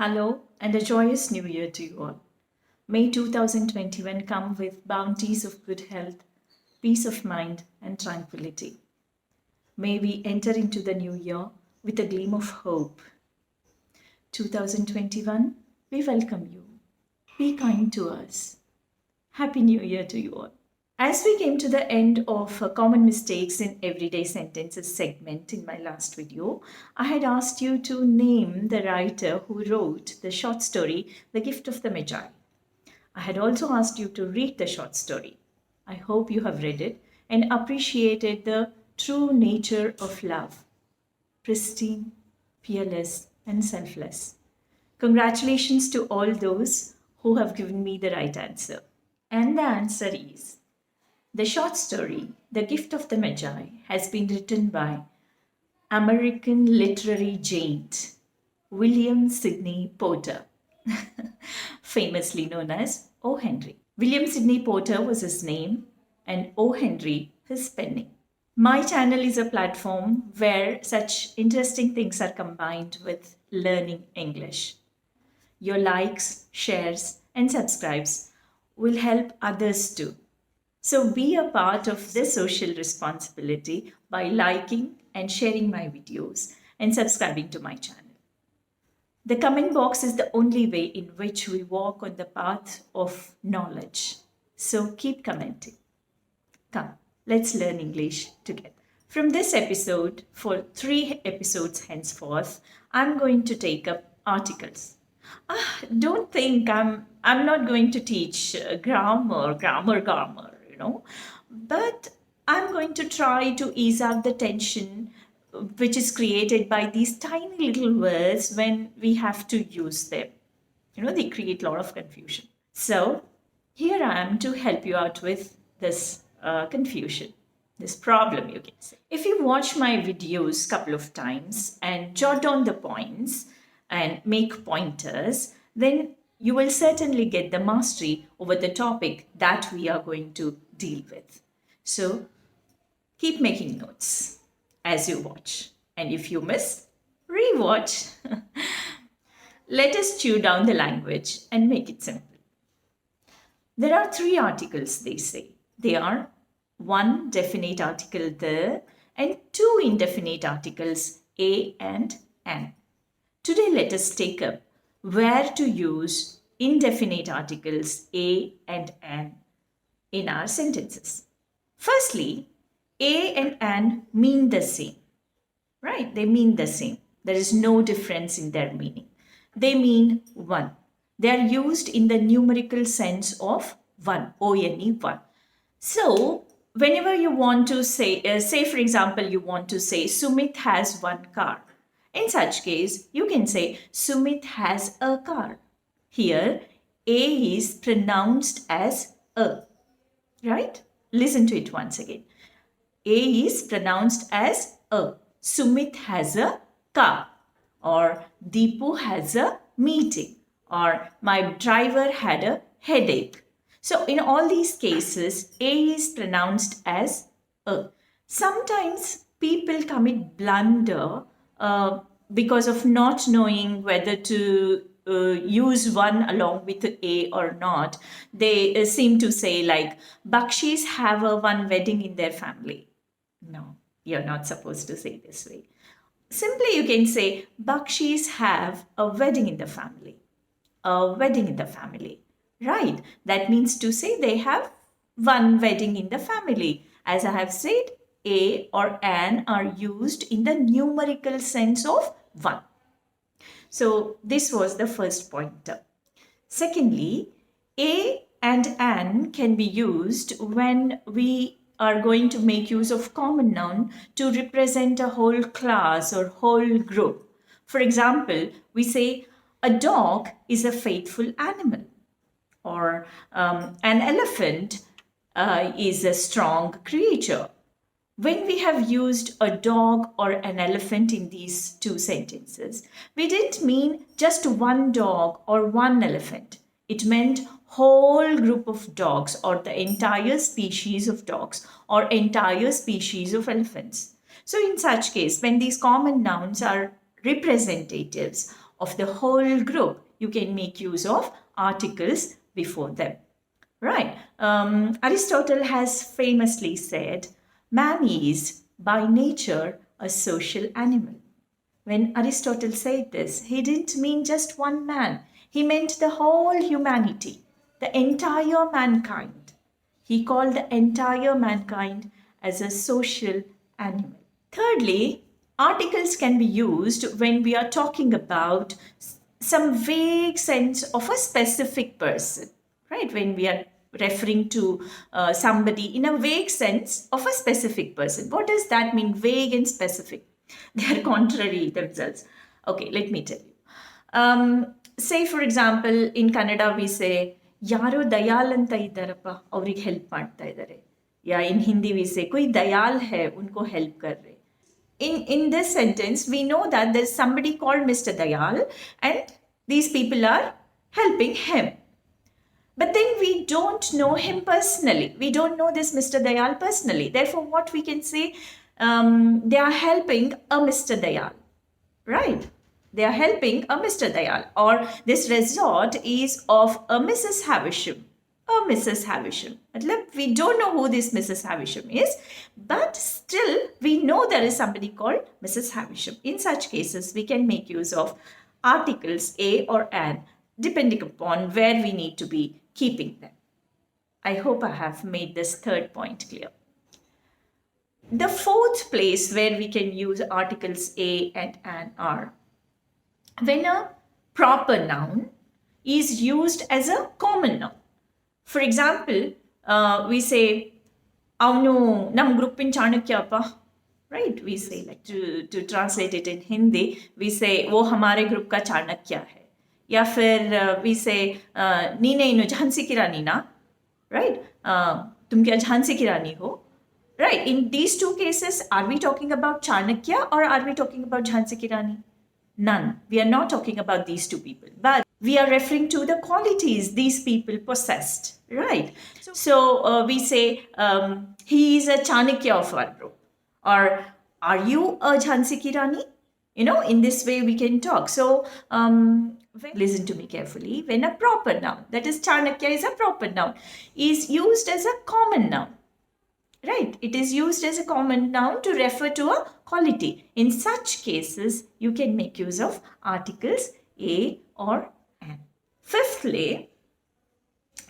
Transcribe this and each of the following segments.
Hello and a joyous new year to you all. May 2021 come with bounties of good health, peace of mind, and tranquility. May we enter into the new year with a gleam of hope. 2021, we welcome you. Be kind to us. Happy New Year to you all. As we came to the end of common mistakes in everyday sentences segment in my last video, I had asked you to name the writer who wrote the short story, The Gift of the Magi. I had also asked you to read the short story. I hope you have read it and appreciated the true nature of love, pristine, fearless, and selfless. Congratulations to all those who have given me the right answer. And the answer is the short story, The Gift of the Magi, has been written by American literary giant William Sidney Porter, famously known as O. Henry. William Sidney Porter was his name and O. Henry his pen name. My channel is a platform where such interesting things are combined with learning English. Your likes, shares, and subscribes will help others too. So be a part of this social responsibility by liking and sharing my videos and subscribing to my channel. The comment box is the only way in which we walk on the path of knowledge. So keep commenting. Come, let's learn English together. From this episode, for 3 episodes henceforth, I'm going to take up articles. Don't think I'm not going to teach grammar, but I'm going to try to ease out the tension which is created by these tiny little words when we have to use them. They create a lot of confusion. So here I am to help you out with this confusion, this problem, you can say. If you watch my videos a couple of times and jot down the points and make pointers, then you will certainly get the mastery over the topic that we are going to deal with. So keep making notes as you watch. And if you miss, rewatch. Let us chew down the language and make it simple. There are 3 articles, they say. They are 1 definite article the and 2 indefinite articles a and an. Today let us take up where to use indefinite articles a and an in our sentences. Firstly, a and an mean the same, right? They mean the same. There is no difference in their meaning. They mean one. They are used in the numerical sense of one, O-N-E, one. So, whenever you want to say for example, you want to say Sumit has 1 car. In such case, you can say Sumit has a car. Here, A is pronounced as a, right? Listen to it once again. A is pronounced as a. Sumit has a car, or Deepu has a meeting, or my driver had a headache. So in all these cases, A is pronounced as a. Sometimes people commit blunder because of not knowing whether to use one along with A or not. They seem to say like, Bakshis have a 1 wedding in their family. No, you're not supposed to say this way. Simply you can say, Bakshis have a wedding in the family. A wedding in the family. Right, that means to say they have 1 wedding in the family. As I have said, a or an are used in the numerical sense of 1. So this was the first pointer. Secondly, a and an can be used when we are going to make use of common noun to represent a whole class or whole group. For example, we say a dog is a faithful animal, or an elephant is a strong creature. When we have used a dog or an elephant in these 2 sentences, we didn't mean just 1 dog or 1 elephant. It meant whole group of dogs, or the entire species of dogs, or entire species of elephants. So in such case, when these common nouns are representatives of the whole group, you can make use of articles before them. Right. Aristotle has famously said, man is by nature a social animal. When Aristotle said this, he didn't mean just one man. He meant the whole humanity, the entire mankind. He called the entire mankind as a social animal. Thirdly, articles can be used when we are talking about some vague sense of a specific person, right? When we are referring to somebody in a vague sense of a specific person. What does that mean, vague and specific? They are contrary themselves. Okay, let me tell you. Say, for example, in Kannada we say, ಯಾರೋ ದಯಾಲ್ ಅಂತ ಇದ್ದಾರಪ್ಪ ಅವ್ರಿಗೆ help ಮಾಡ್ತಾ ಇದ್ದಾರೆ. Yeah, in Hindi we say, कोई दयाल है उनको help कर रहे. In this sentence, we know that there's somebody called Mr. Dayal and these people are helping him. But then we don't know him personally. We don't know this Mr. Dayal personally. Therefore, what we can say, they are helping a Mr. Dayal, right? They are helping a Mr. Dayal, or this resort is of a Mrs. Havisham. A Mrs. Havisham. We don't know who this Mrs. Havisham is, but still we know there is somebody called Mrs. Havisham. In such cases, we can make use of articles a or an, depending upon where we need to be keeping them. I hope I have made this third point clear. The fourth place where we can use articles a and an are when a proper noun is used as a common noun. For example, we say, avanu nam groupin chanakya pa, right? We say, like, to translate it in Hindi, we say, wo hamare group ka chanakya hai. Ya fir we say, neene inu Jhansi ki Rani na, right? Tum kya Jhansi ki Rani ho? Right, in these two cases, are we talking about Chanakya or are we talking about Jhansi ki Rani? None. We are not talking about these two people, but we are referring to the qualities these people possessed, right? So we say, he is a Chanakya of our group, or are you a Jhansi ki Rani? You know, in this way we can talk. So listen to me carefully. When a proper noun, that is Chanakya is a proper noun, is used as a common noun, right? It is used as a common noun to refer to a quality. In such cases, you can make use of articles a or an. Fifthly,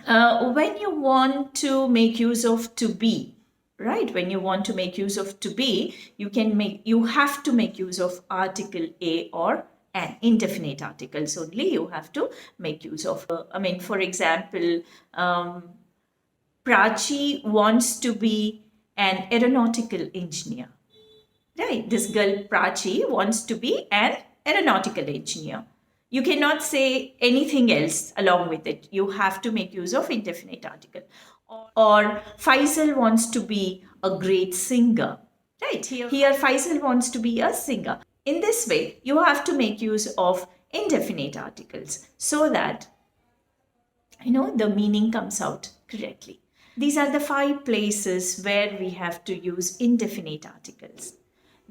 when you want to make use of to be, right? When you want to make use of to be, you have to make use of article a or an. Indefinite articles only you have to make use of. For example, Prachi wants to be an aeronautical engineer, right? This girl Prachi wants to be an aeronautical engineer. You cannot say anything else along with it. You have to make use of indefinite article. Or Faisal wants to be a great singer, right? Here Faisal wants to be a singer. In this way, you have to make use of indefinite articles so that, the meaning comes out correctly. These are the 5 places where we have to use indefinite articles.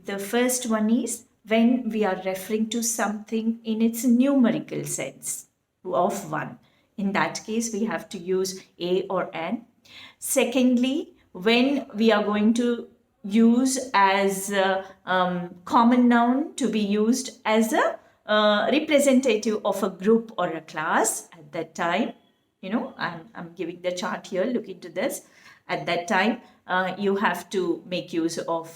The first one is when we are referring to something in its numerical sense of 1. In that case, we have to use a or an. Secondly, when we are going to use as a common noun to be used as a representative of a group or a class at that time. I'm giving the chart here, look into this. At that time, you have to make use of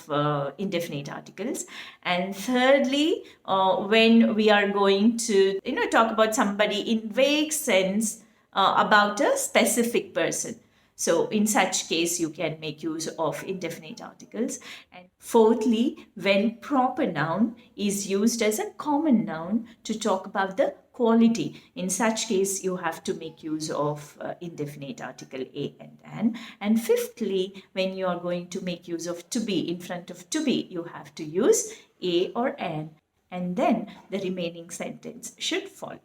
indefinite articles. And thirdly, when we are going to, talk about somebody in vague sense about a specific person. So in such case, you can make use of indefinite articles. And fourthly, when proper noun is used as a common noun to talk about the quality. In such case, you have to make use of indefinite article a and an. And fifthly, when you are going to make use of to be, in front of to be, you have to use a or an, and then the remaining sentence should follow.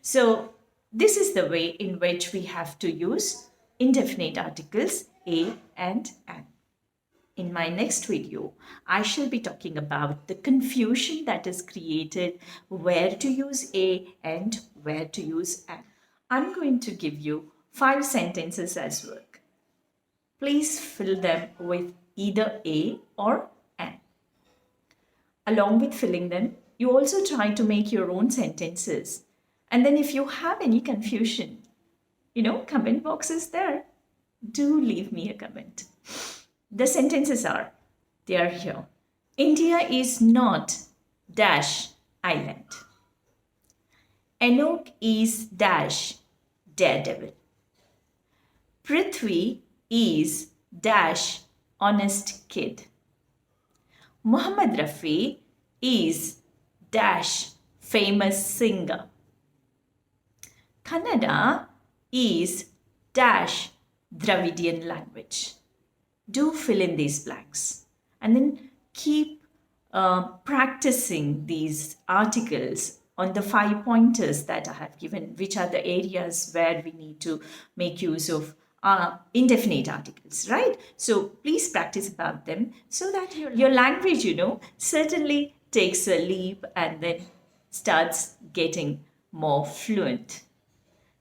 So this is the way in which we have to use indefinite articles a and an. In my next video, I shall be talking about the confusion that is created where to use a and where to use an. I'm going to give you 5 sentences as work. Please fill them with either a or an. Along with filling them, you also try to make your own sentences. And then if you have any confusion, comment box is there. Do leave me a comment. The sentences are, they are here. India is not dash island. Enoch is dash daredevil. Prithvi is dash honest kid. Muhammad Rafi is dash famous singer. Kannada is dash Dravidian language. Do fill in these blanks and then keep practicing these articles on the 5 pointers that I have given, which are the areas where we need to make use of indefinite articles, right? So please practice about them so that your language, certainly takes a leap and then starts getting more fluent.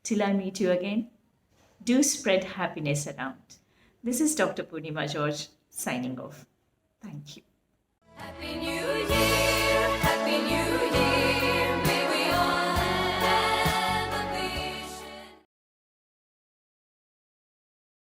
Till I meet you again, do spread happiness around. This is Dr. Poornima George signing off. Thank you.